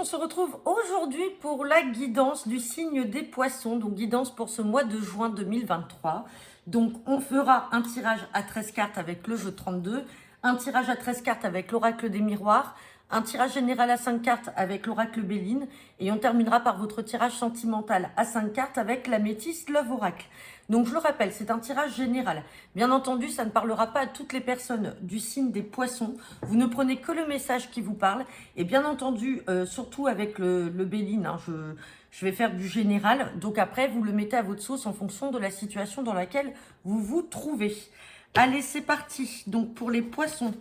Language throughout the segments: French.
on se retrouve aujourd'hui pour la guidance du signe des poissons, donc guidance pour ce mois de juin 2023. Donc on fera un tirage à 13 cartes avec le jeu 32, un tirage à 13 cartes avec l'oracle des miroirs, un tirage général à 5 cartes avec l'oracle Béline, et on terminera par votre tirage sentimental à 5 cartes avec la métisse Love Oracle. Donc je le rappelle, c'est un tirage général. Bien entendu, ça ne parlera pas à toutes les personnes du signe des poissons. Vous ne prenez que le message qui vous parle. Et bien entendu, surtout avec le Béline, hein, je vais faire du général. Donc après, vous le mettez à votre sauce en fonction de la situation dans laquelle vous vous trouvez. Allez, c'est parti. Donc pour les poissons,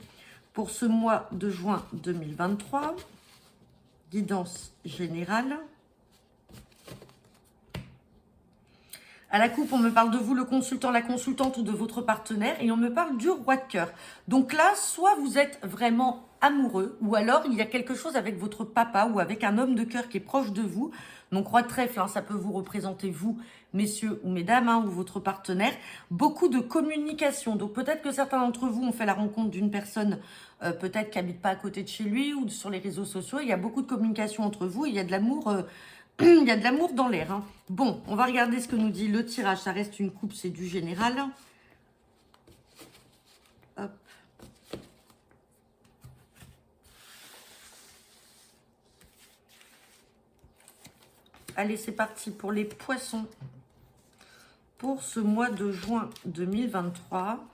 pour ce mois de juin 2023, guidance générale. À la coupe, on me parle de vous, le consultant, la consultante ou de votre partenaire, et on me parle du roi de cœur. Donc là, soit vous êtes vraiment amoureux, ou alors il y a quelque chose avec votre papa ou avec un homme de cœur qui est proche de vous. Donc roi de trèfle, hein, ça peut vous représenter vous, messieurs ou mesdames, hein, ou votre partenaire. Beaucoup de communication. Donc peut-être que certains d'entre vous ont fait la rencontre d'une personne peut-être qui n'habite pas à côté de chez lui ou sur les réseaux sociaux. Il y a beaucoup de communication entre vous, il y a de l'amour... il y a de l'amour dans l'air. Hein. Bon, on va regarder ce que nous dit le tirage. Ça reste une coupe, c'est du général. Hop. Allez, c'est parti pour les poissons. Pour ce mois de juin 2023.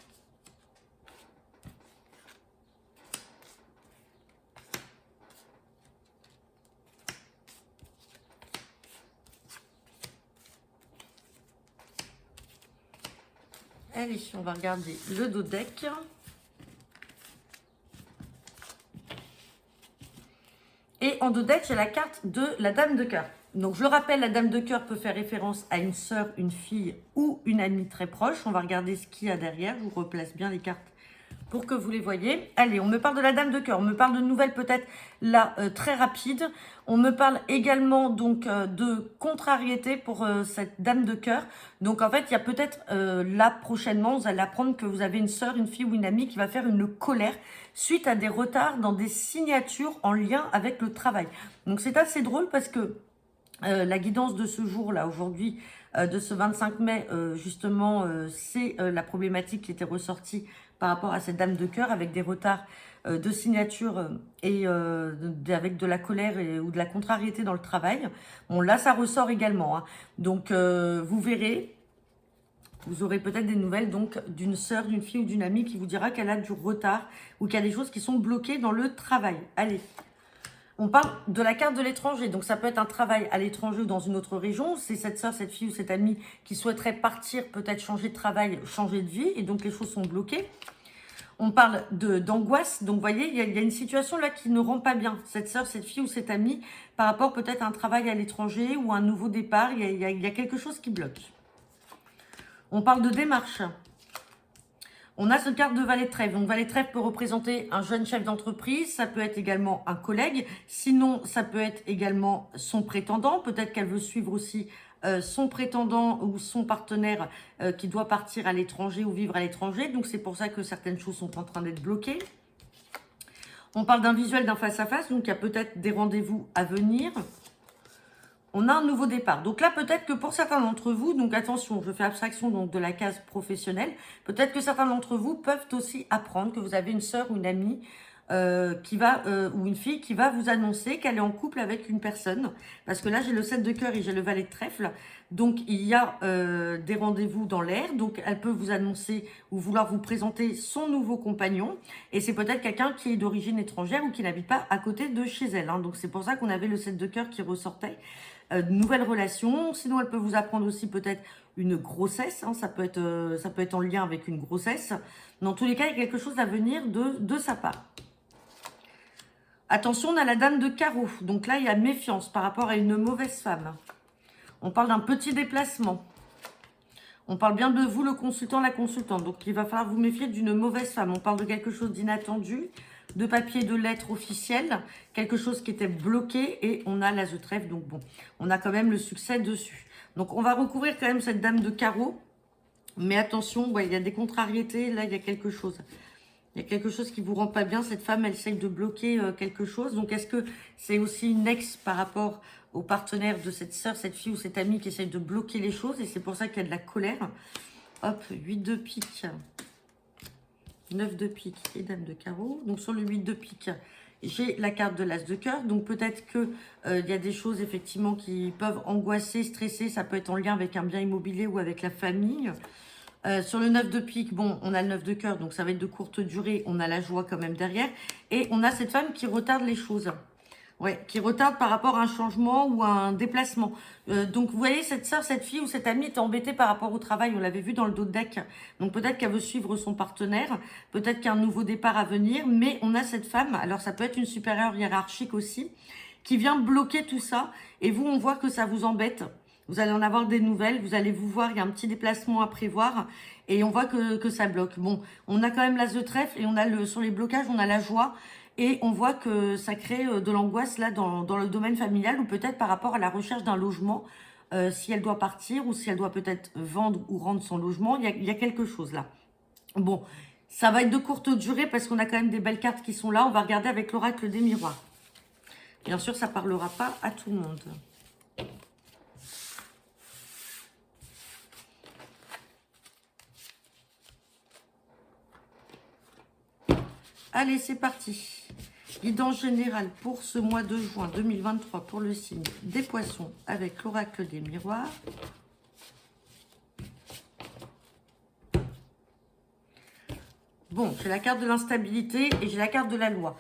Allez, on va regarder le dos deck. Et en dos deck, j'ai la carte de la dame de cœur. Donc, je le rappelle, la dame de cœur peut faire référence à une sœur, une fille ou une amie très proche. On va regarder ce qu'il y a derrière. Je vous replace bien les cartes pour que vous les voyez. Allez, on me parle de la dame de cœur. On me parle de nouvelles peut-être là très rapides. On me parle également donc de contrariété pour cette dame de cœur. Donc en fait, il y a peut-être là prochainement, vous allez apprendre que vous avez une sœur, une fille ou une amie qui va faire une colère suite à des retards dans des signatures en lien avec le travail. Donc c'est assez drôle parce que la guidance de ce jour-là, aujourd'hui, de ce 25 mai, justement, c'est la problématique qui était ressortie par rapport à cette dame de cœur avec des retards de signature et avec de la colère ou de la contrariété dans le travail. Bon, là, ça ressort également. Hein. Donc, vous verrez, vous aurez peut-être des nouvelles donc d'une sœur, d'une fille ou d'une amie qui vous dira qu'elle a du retard ou qu'il y a des choses qui sont bloquées dans le travail. Allez. On parle de la carte de l'étranger, donc ça peut être un travail à l'étranger ou dans une autre région. C'est cette sœur, cette fille ou cette amie qui souhaiterait partir, peut-être changer de travail, changer de vie, et donc les choses sont bloquées. On parle d'angoisse, donc vous voyez, il y a une situation là qui ne rend pas bien. Cette sœur, cette fille ou cette amie, par rapport peut-être à un travail à l'étranger ou un nouveau départ, il y a quelque chose qui bloque. On parle de démarche. On a cette carte de valet de trèfle. Donc, valet de trèfle peut représenter un jeune chef d'entreprise. Ça peut être également un collègue. Sinon, ça peut être également son prétendant. Peut-être qu'elle veut suivre aussi son prétendant ou son partenaire qui doit partir à l'étranger ou vivre à l'étranger. Donc, c'est pour ça que certaines choses sont en train d'être bloquées. On parle d'un visuel, d'un face-à-face. Donc, il y a peut-être des rendez-vous à venir. On a un nouveau départ. Donc là, peut-être que pour certains d'entre vous, donc attention, je fais abstraction donc de la case professionnelle, peut-être que certains d'entre vous peuvent aussi apprendre que vous avez une sœur ou une amie ou une fille qui va vous annoncer qu'elle est en couple avec une personne. Parce que là, j'ai le 7 de cœur et j'ai le valet de trèfle. Donc, il y a des rendez-vous dans l'air. Donc, elle peut vous annoncer ou vouloir vous présenter son nouveau compagnon. Et c'est peut-être quelqu'un qui est d'origine étrangère ou qui n'habite pas à côté de chez elle. Hein. Donc, c'est pour ça qu'on avait le 7 de cœur qui ressortait. De nouvelles relations. Sinon, elle peut vous apprendre aussi peut-être une grossesse. Hein. Ça peut être en lien avec une grossesse. Dans tous les cas, il y a quelque chose à venir de sa part. Attention, on a la dame de carreau. Donc là, il y a méfiance par rapport à une mauvaise femme. On parle d'un petit déplacement. On parle bien de vous, le consultant, la consultante. Donc, il va falloir vous méfier d'une mauvaise femme. On parle de quelque chose d'inattendu, de papier, de lettres officielles, quelque chose qui était bloqué et on a l'as de trèfle. Donc, bon, on a quand même le succès dessus. Donc, on va recouvrir quand même cette dame de carreau. Mais attention, ouais, il y a des contrariétés. Là, il y a quelque chose. Il y a quelque chose qui vous rend pas bien. Cette femme, elle essaye de bloquer quelque chose. Donc, est-ce que c'est aussi une ex par rapport au partenaire de cette sœur, cette fille ou cette amie qui essaye de bloquer les choses? Et c'est pour ça qu'il y a de la colère. Hop, 8 de pique, 9 de pique et dame de carreau. Donc, sur le 8 de pique, j'ai la carte de l'as de cœur. Donc, peut-être que il y a des choses, effectivement, qui peuvent angoisser, stresser. Ça peut être en lien avec un bien immobilier ou avec la famille. Sur le 9 de pique, bon, on a le 9 de cœur, donc ça va être de courte durée. On a la joie quand même derrière. Et on a cette femme qui retarde les choses. Ouais, qui retarde par rapport à un changement ou à un déplacement. Donc, vous voyez, cette sœur, cette fille ou cette amie est embêtée par rapport au travail. On l'avait vu dans le dos de deck. Donc, peut-être qu'elle veut suivre son partenaire. Peut-être qu'il y a un nouveau départ à venir. Mais on a cette femme, alors ça peut être une supérieure hiérarchique aussi, qui vient bloquer tout ça. Et vous, on voit que ça vous embête. Vous allez en avoir des nouvelles, vous allez vous voir, il y a un petit déplacement à prévoir et on voit que ça bloque. Bon, on a quand même l'as de trèfle et on a sur les blocages, on a la joie et on voit que ça crée de l'angoisse là dans le domaine familial ou peut-être par rapport à la recherche d'un logement, si elle doit partir ou si elle doit peut-être vendre ou rendre son logement, il y a quelque chose là. Bon, ça va être de courte durée parce qu'on a quand même des belles cartes qui sont là. On va regarder avec l'oracle des miroirs. Bien sûr, ça ne parlera pas à tout le monde. Allez, c'est parti. Guidance générale pour ce mois de juin 2023 pour le signe des poissons avec l'oracle des miroirs. Bon, j'ai la carte de l'instabilité et j'ai la carte de la loi.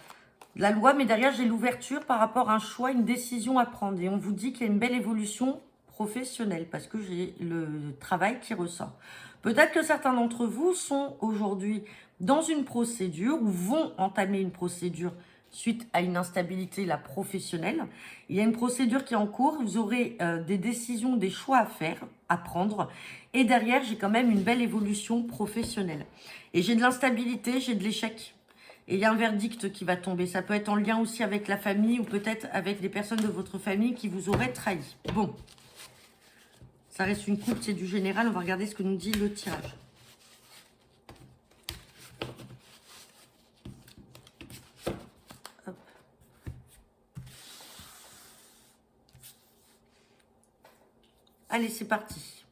La loi, mais derrière, j'ai l'ouverture par rapport à un choix, une décision à prendre. Et on vous dit qu'il y a une belle évolution professionnelle parce que j'ai le travail qui ressort. Peut-être que certains d'entre vous sont aujourd'hui dans une procédure ou vont entamer une procédure suite à une instabilité là, professionnelle. Il y a une procédure qui est en cours. Vous aurez des décisions, des choix à faire, à prendre. Et derrière, j'ai quand même une belle évolution professionnelle. Et j'ai de l'instabilité, j'ai de l'échec. Et il y a un verdict qui va tomber. Ça peut être en lien aussi avec la famille ou peut-être avec des personnes de votre famille qui vous auraient trahi. Bon. Ça reste une coupe, c'est du général. On va regarder ce que nous dit le tirage. Hop. Allez, c'est parti.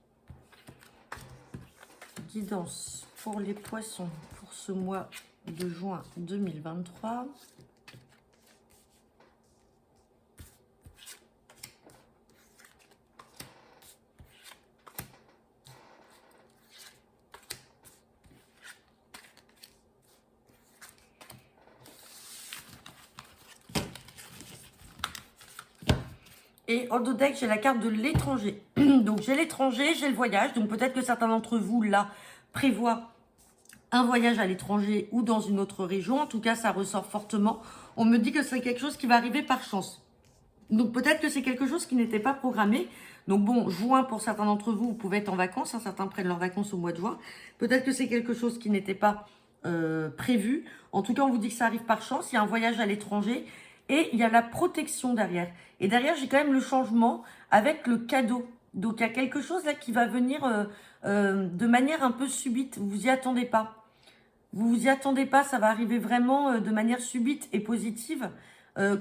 Guidance pour les poissons pour ce mois de juin 2023. Et en dos deck, j'ai la carte de l'étranger. Donc, j'ai l'étranger, j'ai le voyage. Donc, peut-être que certains d'entre vous, là, prévoient un voyage à l'étranger ou dans une autre région. En tout cas, ça ressort fortement. On me dit que c'est quelque chose qui va arriver par chance. Donc, peut-être que c'est quelque chose qui n'était pas programmé. Donc, bon, juin, pour certains d'entre vous, vous pouvez être en vacances. Hein, certains prennent leurs vacances au mois de juin. Peut-être que c'est quelque chose qui n'était pas prévu. En tout cas, on vous dit que ça arrive par chance. Il y a un voyage à l'étranger. Et il y a la protection derrière. Et derrière, j'ai quand même le changement avec le cadeau. Donc, il y a quelque chose là qui va venir de manière un peu subite. Vous vous y attendez pas. Vous vous y attendez pas. Ça va arriver vraiment de manière subite et positive.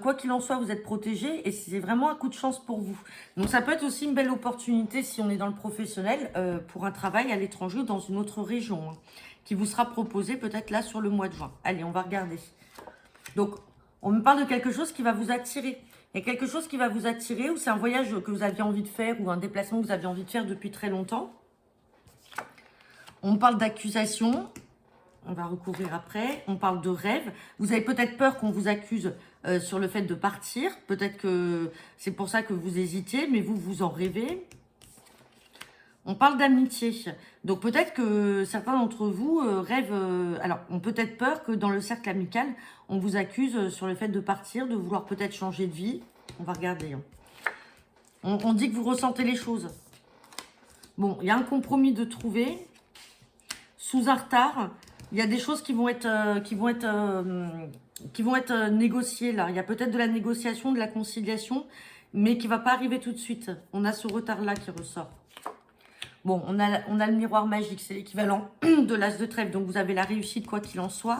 Quoi qu'il en soit, vous êtes protégé. Et c'est vraiment un coup de chance pour vous. Donc, ça peut être aussi une belle opportunité si on est dans le professionnel pour un travail à l'étranger ou dans une autre région. Hein, qui vous sera proposé peut-être là sur le mois de juin. Allez, on va regarder. Donc, on me parle de quelque chose qui va vous attirer. Il y a quelque chose qui va vous attirer ou c'est un voyage que vous aviez envie de faire ou un déplacement que vous aviez envie de faire depuis très longtemps. On me parle d'accusation. On va recouvrir après. On parle de rêve. Vous avez peut-être peur qu'on vous accuse sur le fait de partir. Peut-être que c'est pour ça que vous hésitiez, mais vous en rêvez. On parle d'amitié. Donc peut-être que certains d'entre vous rêvent... alors, ont peut-être peur que dans le cercle amical, on vous accuse sur le fait de partir, de vouloir peut-être changer de vie. On va regarder. Hein. On dit que vous ressentez les choses. Bon, il y a un compromis de trouver. Sous un retard, il y a des choses qui vont être négociées là. Il y a peut-être de la négociation, de la conciliation, mais qui ne va pas arriver tout de suite. On a ce retard-là qui ressort. Bon, on a le miroir magique, c'est l'équivalent de l'as de trèfle. Donc, vous avez la réussite quoi qu'il en soit.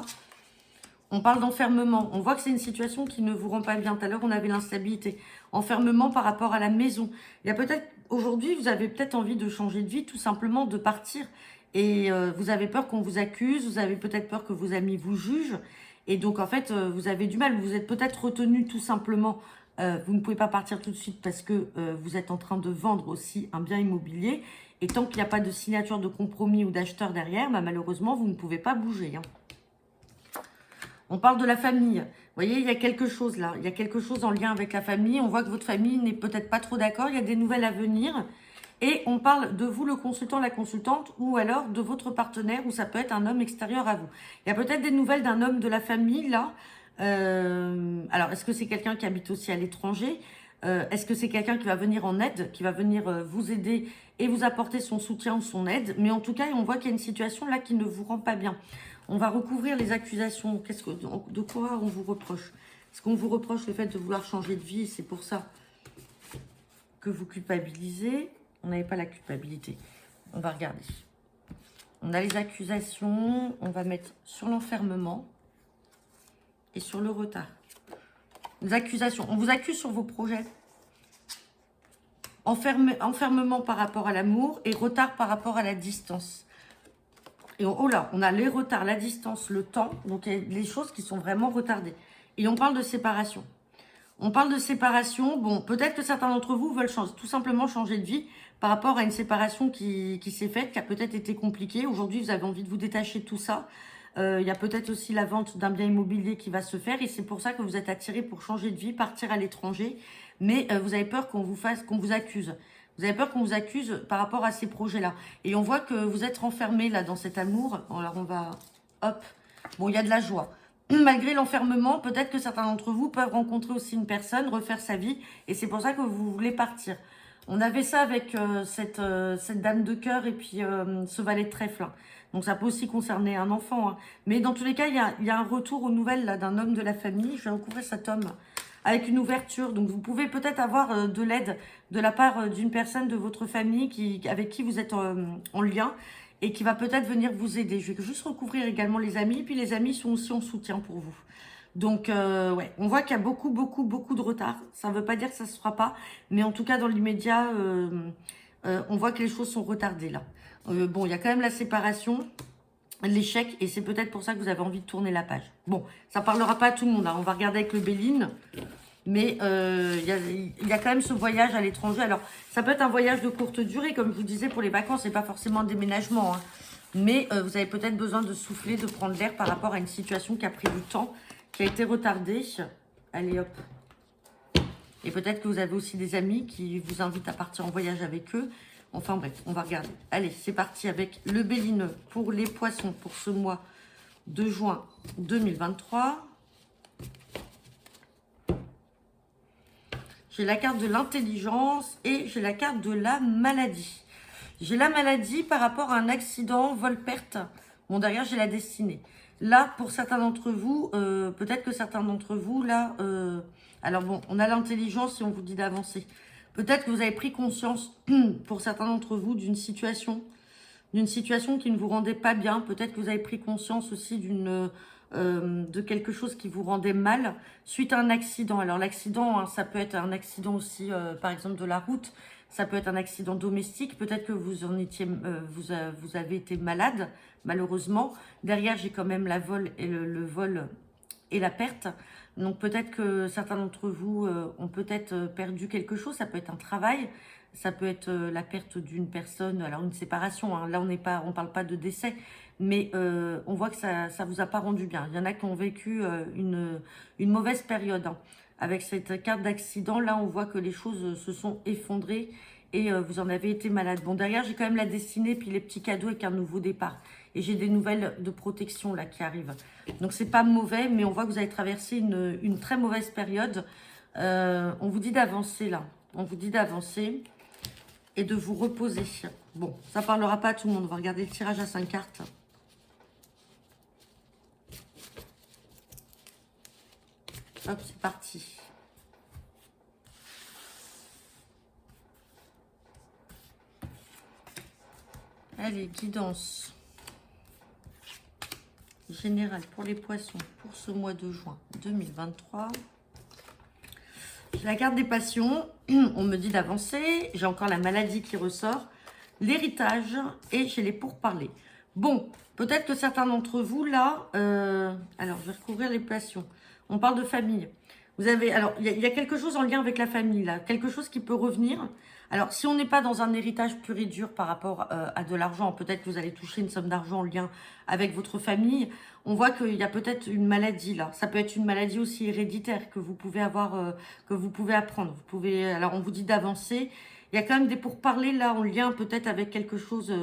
On parle d'enfermement. On voit que c'est une situation qui ne vous rend pas bien. Tout à l'heure, on avait l'instabilité. Enfermement par rapport à la maison. Il y a peut-être, aujourd'hui, vous avez peut-être envie de changer de vie, tout simplement de partir. Et vous avez peur qu'on vous accuse, vous avez peut-être peur que vos amis vous jugent. Et donc, en fait, vous avez du mal. Vous êtes peut-être retenu tout simplement. Vous ne pouvez pas partir tout de suite parce que vous êtes en train de vendre aussi un bien immobilier. Et tant qu'il n'y a pas de signature de compromis ou d'acheteur derrière, bah, malheureusement, vous ne pouvez pas bouger. Hein. On parle de la famille. Vous voyez, il y a quelque chose là. Il y a quelque chose en lien avec la famille. On voit que votre famille n'est peut-être pas trop d'accord. Il y a des nouvelles à venir. Et on parle de vous, le consultant, la consultante, ou alors de votre partenaire, ou ça peut être un homme extérieur à vous. Il y a peut-être des nouvelles d'un homme de la famille là. Alors, est-ce que c'est quelqu'un qui habite aussi à l'étranger? Est-ce que c'est quelqu'un qui va venir en aide, qui va venir vous aider et vous apporter son soutien ou son aide? Mais en tout cas, on voit qu'il y a une situation là qui ne vous rend pas bien. On va recouvrir les accusations. De quoi on vous reproche? Est-ce qu'on vous reproche le fait de vouloir changer de vie? C'est pour ça que vous culpabilisez. On n'avait pas la culpabilité. On va regarder. On a les accusations. On va mettre sur l'enfermement et sur le retard. Les accusations. On vous accuse sur vos projets. Enfermement par rapport à l'amour et retard par rapport à la distance. Et oh là, on a les retards, la distance, le temps. Donc, il y a des choses qui sont vraiment retardées. Et on parle de séparation. On parle de séparation. Bon, peut-être que certains d'entre vous veulent tout simplement changer de vie par rapport à une séparation qui s'est faite, qui a peut-être été compliquée. Aujourd'hui, vous avez envie de vous détacher de tout ça. Il y a peut-être aussi la vente d'un bien immobilier qui va se faire. Et c'est pour ça que vous êtes attiré pour changer de vie, partir à l'étranger. Mais vous avez peur qu'on vous accuse. Vous avez peur qu'on vous accuse par rapport à ces projets-là. Et on voit que vous êtes renfermé là dans cet amour. Alors on va... Hop. Bon, il y a de la joie. Malgré l'enfermement, peut-être que certains d'entre vous peuvent rencontrer aussi une personne, refaire sa vie. Et c'est pour ça que vous voulez partir. On avait ça avec cette dame de cœur et puis ce valet de trèfle. Hein. Donc ça peut aussi concerner un enfant. Hein. Mais dans tous les cas, il y a un retour aux nouvelles là d'un homme de la famille. Je vais recouvrir cet homme avec une ouverture. Donc, vous pouvez peut-être avoir de l'aide de la part d'une personne de votre famille avec qui vous êtes en lien et qui va peut-être venir vous aider. Je vais juste recouvrir également les amis. Puis, les amis sont aussi en soutien pour vous. Donc, ouais, on voit qu'il y a beaucoup de retard. Ça ne veut pas dire que ça ne se fera pas. Mais en tout cas, dans l'immédiat, on voit que les choses sont retardées là. Bon, il y a quand même la séparation, l'échec, et c'est peut-être pour ça que vous avez envie de tourner la page. Bon, ça parlera pas à tout le monde, hein. On va regarder avec le Béline, mais il y a quand même ce voyage à l'étranger. Alors, ça peut être un voyage de courte durée, comme je vous disais, pour les vacances, c'est pas forcément un déménagement, hein. Mais vous avez peut-être besoin de souffler, de prendre l'air par rapport à une situation qui a pris du temps, qui a été retardée. Allez, hop. Et peut-être que vous avez aussi des amis qui vous invitent à partir en voyage avec eux. Enfin bref, on va regarder. Allez, c'est parti avec le Bélineux pour les poissons pour ce mois de juin 2023. J'ai la carte de l'intelligence et j'ai la carte de la maladie. J'ai la maladie par rapport à un accident, vol-perte. Bon, derrière, j'ai la destinée. Là, pour certains d'entre vous, peut-être que certains d'entre vous, là... alors bon, on a l'intelligence et on vous dit d'avancer. Peut-être que vous avez pris conscience, pour certains d'entre vous, d'une situation qui ne vous rendait pas bien. Peut-être que vous avez pris conscience aussi de quelque chose qui vous rendait mal suite à un accident. Alors l'accident, hein, ça peut être un accident aussi, par exemple, de la route. Ça peut être un accident domestique. Peut-être que vous avez été malade, malheureusement. Derrière, j'ai quand même le vol et la perte. Donc peut-être que certains d'entre vous ont peut-être perdu quelque chose. Ça peut être un travail, ça peut être la perte d'une personne, alors une séparation. Hein. Là, on parle pas de décès, mais on voit que ça vous a pas rendu bien. Il y en a qui ont vécu une mauvaise période. Hein. Avec cette carte d'accident, là, on voit que les choses se sont effondrées et vous en avez été malade. Bon, derrière, j'ai quand même la destinée, puis les petits cadeaux avec un nouveau départ. Et j'ai des nouvelles de protection là qui arrivent. Donc, c'est pas mauvais, mais on voit que vous avez traversé une très mauvaise période. On vous dit d'avancer là. On vous dit d'avancer et de vous reposer. Bon, ça parlera pas à tout le monde. On va regarder le tirage à 5 cartes. Hop, c'est parti. Allez, guidance. général pour les poissons pour ce mois de juin 2023. J'ai la carte des passions, on me dit d'avancer, j'ai encore la maladie qui ressort, l'héritage et j'ai les pourparlers. Bon, peut-être que certains d'entre vous là, alors je vais recouvrir les passions. On parle de famille. Vous avez, alors il y a quelque chose en lien avec la famille là, quelque chose qui peut revenir. Alors si on n'est pas dans un héritage pur et dur par rapport à de l'argent, peut-être que vous allez toucher une somme d'argent en lien avec votre famille. On voit qu'il y a peut-être une maladie là. Ça peut être une maladie aussi héréditaire que vous pouvez avoir, que vous pouvez apprendre. Vous pouvez, alors on vous dit d'avancer. Il y a quand même des pourparlers là en lien peut-être avec quelque chose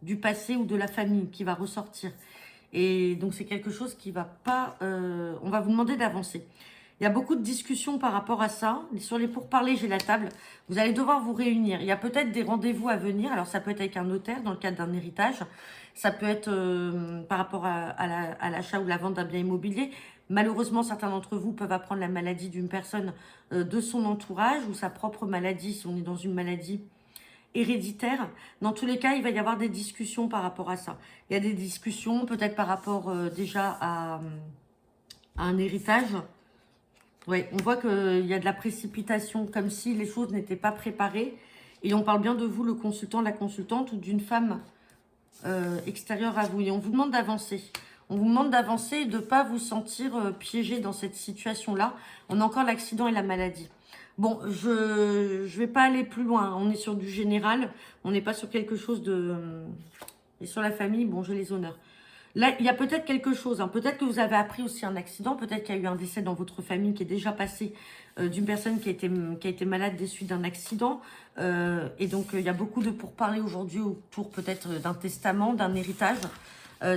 du passé ou de la famille qui va ressortir. Et donc c'est quelque chose qui va pas, on va vous demander d'avancer. Il y a beaucoup de discussions par rapport à ça. Sur les pourparlers, j'ai la table. Vous allez devoir vous réunir. Il y a peut-être des rendez-vous à venir. Alors, ça peut être avec un notaire dans le cadre d'un héritage. Ça peut être par rapport à l'achat ou la vente d'un bien immobilier. Malheureusement, certains d'entre vous peuvent apprendre la maladie d'une personne de son entourage ou sa propre maladie, si on est dans une maladie héréditaire. Dans tous les cas, il va y avoir des discussions par rapport à ça. Il y a des discussions peut-être par rapport déjà à un héritage. Oui, on voit qu'il y a de la précipitation, comme si les choses n'étaient pas préparées. Et on parle bien de vous, le consultant, la consultante, ou d'une femme extérieure à vous. Et on vous demande d'avancer. On vous demande d'avancer et de ne pas vous sentir piégé dans cette situation-là. On a encore l'accident et la maladie. Bon, je vais pas aller plus loin. On est sur du général. On n'est pas sur quelque chose de... Et sur la famille, bon, j'ai les honneurs. Là, il y a peut-être quelque chose. Hein. Peut-être que vous avez appris aussi un accident. Peut-être qu'il y a eu un décès dans votre famille qui est déjà passé d'une personne qui a été malade des suites d'un accident. Et donc, il y a beaucoup de pourparlers aujourd'hui autour peut-être d'un testament, d'un héritage.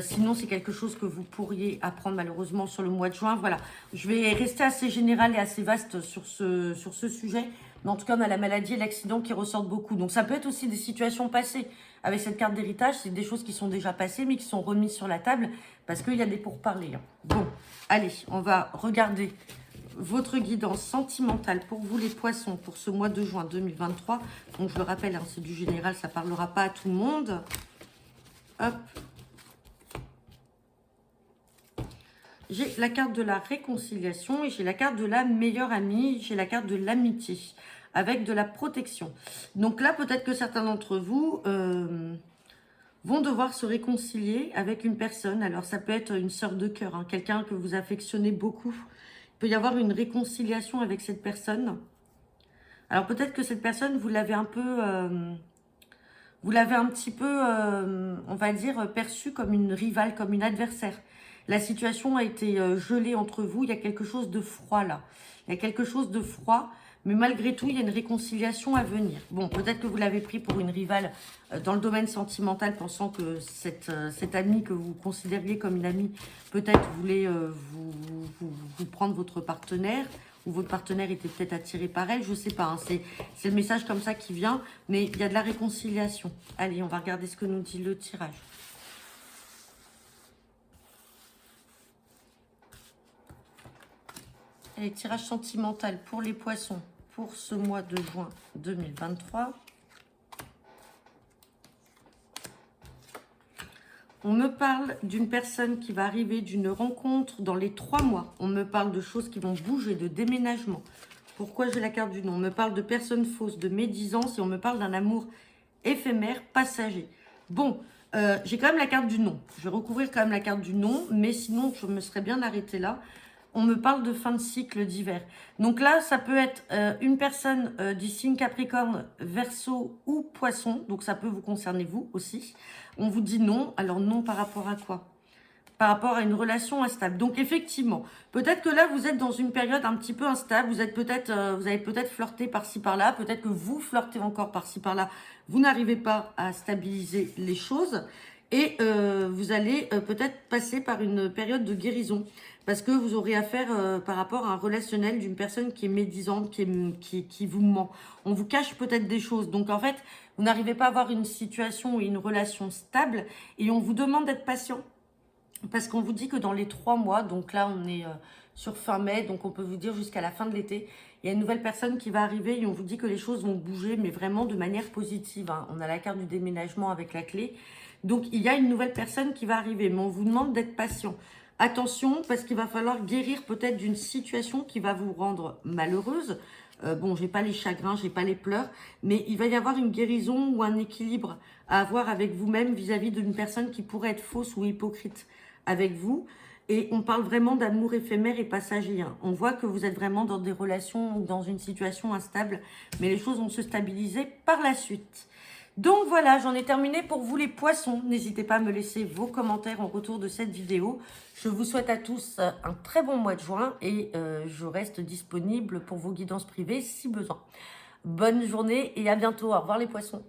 Sinon, c'est quelque chose que vous pourriez apprendre malheureusement sur le mois de juin. Voilà, je vais rester assez général et assez vaste sur ce sujet. Mais en tout cas, on a la maladie et l'accident qui ressortent beaucoup. Donc, ça peut être aussi des situations passées. Avec cette carte d'héritage, c'est des choses qui sont déjà passées, mais qui sont remises sur la table parce qu'il y a des pourparlers. Bon, allez, on va regarder votre guidance sentimentale pour vous les poissons pour ce mois de juin 2023. Donc, je le rappelle, hein, c'est du général, ça ne parlera pas à tout le monde. Hop. J'ai la carte de la réconciliation et j'ai la carte de la meilleure amie, j'ai la carte de l'amitié avec de la protection. Donc là, peut-être que certains d'entre vous vont devoir se réconcilier avec une personne. Alors ça peut être une sœur de cœur, hein, quelqu'un que vous affectionnez beaucoup. Il peut y avoir une réconciliation avec cette personne. Alors peut-être que cette personne, vous l'avez un peu... vous l'avez un petit peu, on va dire, perçue comme une rivale, comme une adversaire. La situation a été gelée entre vous. Il y a quelque chose de froid là. Il y a quelque chose de froid. Mais malgré tout, il y a une réconciliation à venir. Bon, peut-être que vous l'avez pris pour une rivale dans le domaine sentimental, pensant que cette amie que vous considériez comme une amie, peut-être voulait vous prendre votre partenaire, ou votre partenaire était peut-être attiré par elle, je ne sais pas. Hein, c'est le message comme ça qui vient, mais il y a de la réconciliation. Allez, on va regarder ce que nous dit le tirage. Allez, tirage sentimental pour les poissons pour ce mois de juin 2023. On me parle d'une personne qui va arriver, d'une rencontre dans les 3 mois. On me parle de choses qui vont bouger, de déménagement. Pourquoi j'ai la carte du nom? On me parle de personnes fausses, de médisance et on me parle d'un amour éphémère, passager. Bon, j'ai quand même la carte du nom. Je vais recouvrir quand même la carte du nom, mais sinon, je me serais bien arrêtée là. On me parle de fin de cycle d'hiver. Donc là, ça peut être une personne du signe Capricorne, Verseau ou Poisson. Donc ça peut vous concerner vous aussi. On vous dit non. Alors non par rapport à quoi? Par rapport à une relation instable. Donc effectivement, peut-être que là, vous êtes dans une période un petit peu instable. Vous êtes peut-être, vous avez peut-être flirté par-ci par-là. Peut-être que vous flirtez encore par-ci par-là. Vous n'arrivez pas à stabiliser les choses. Et vous allez peut-être passer par une période de guérison. Parce que vous aurez affaire par rapport à un relationnel d'une personne qui est médisante, qui vous ment. On vous cache peut-être des choses. Donc en fait, vous n'arrivez pas à avoir une situation ou une relation stable. Et on vous demande d'être patient. Parce qu'on vous dit que dans les 3 mois, donc là on est sur fin mai, donc on peut vous dire jusqu'à la fin de l'été, il y a une nouvelle personne qui va arriver et on vous dit que les choses vont bouger, mais vraiment de manière positive. Hein. On a la carte du déménagement avec la clé. Donc, il y a une nouvelle personne qui va arriver, mais on vous demande d'être patient. Attention, parce qu'il va falloir guérir peut-être d'une situation qui va vous rendre malheureuse. Bon, j'ai pas les chagrins, j'ai pas les pleurs, mais il va y avoir une guérison ou un équilibre à avoir avec vous-même vis-à-vis d'une personne qui pourrait être fausse ou hypocrite avec vous. Et on parle vraiment d'amour éphémère et passager, hein. On voit que vous êtes vraiment dans des relations, dans une situation instable, mais les choses vont se stabiliser par la suite. Donc voilà, j'en ai terminé pour vous les poissons. N'hésitez pas à me laisser vos commentaires en retour de cette vidéo. Je vous souhaite à tous un très bon mois de juin et je reste disponible pour vos guidances privées si besoin. Bonne journée et à bientôt. Au revoir les poissons.